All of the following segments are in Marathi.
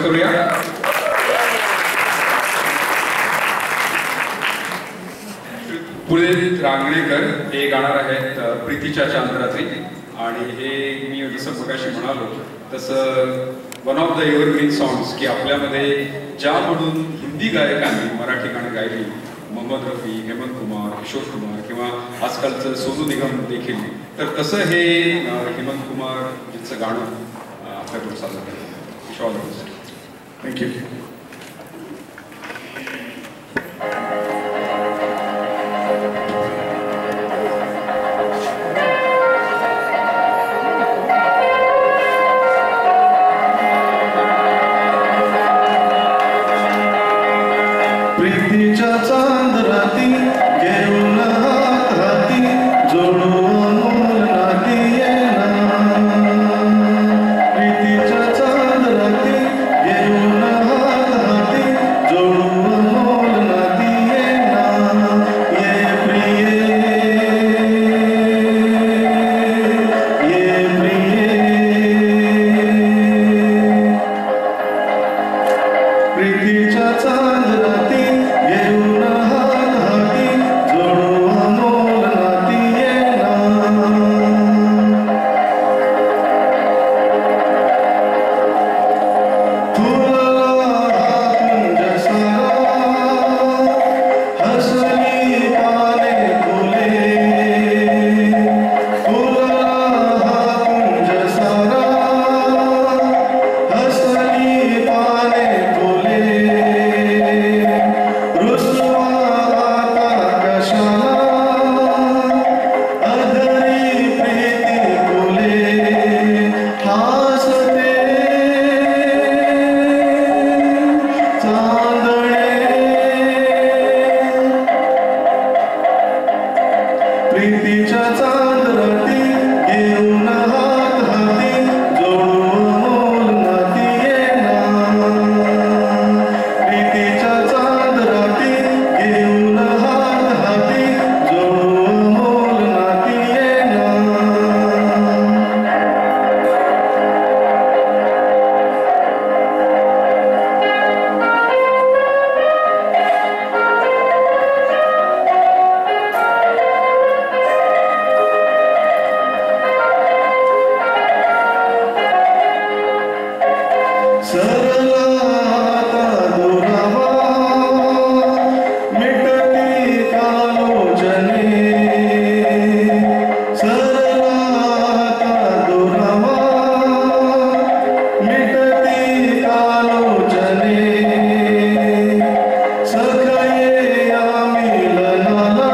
करूया. पुलकित रांगणेकर हे गाणार आहेत प्रीतीच्या चांदरात्री. आणि हे मी जसं मगाशी म्हणालो तसं one of the evergreen songs की आपल्यामध्ये ज्या म्हणून हिंदी गायकांनी मराठी गाणी गायली, मोहम्मद रफी, हेमंत कुमार, किशोर कुमार किंवा आजकालचं सोनू निगम देखील, तर तसं हे हेमंत कुमार यांचं गाणं आपल्याकडून सादर केलं. थँक्यू. प्रीतीच्या चांदराती घेऊन हात हाती जोडू अमोल नाती येना. प्रीतीच्या चांदराती घेऊन हात हाती जोडू अमोल नाती येना. ये प्रिये ये प्रिये प्रीतीच्या चांदराती घेऊन हात हाती जोडू अमोल नाती येना. फुलला हा कुंज सारा हसली पाने फुले. फुलला हा कुंज सारा हसली पाने फुले. रुसवा आता कशाला अधरी प्रीती फुले. हासते चांदणे प्रीतीच्या चांदराती घेऊन हात हाती जोडू अमोल नाती येना. प्रीतीच्या चांदराती घेऊन हात हाती जोडू अमोल नाती येना. सरला आता दुरावा मिटती कालोजने. सरला आता दुरावा मिटती कालोजने. सखये या मिलनाला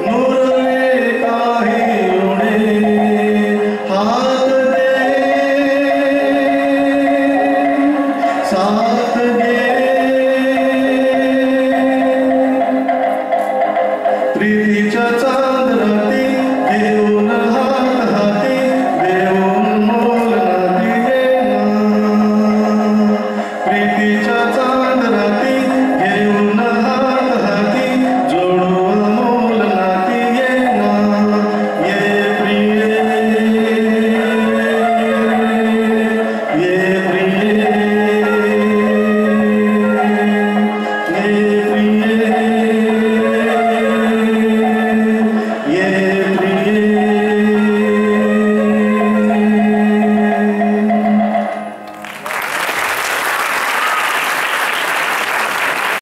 नुरले काही उणे. हात दे सा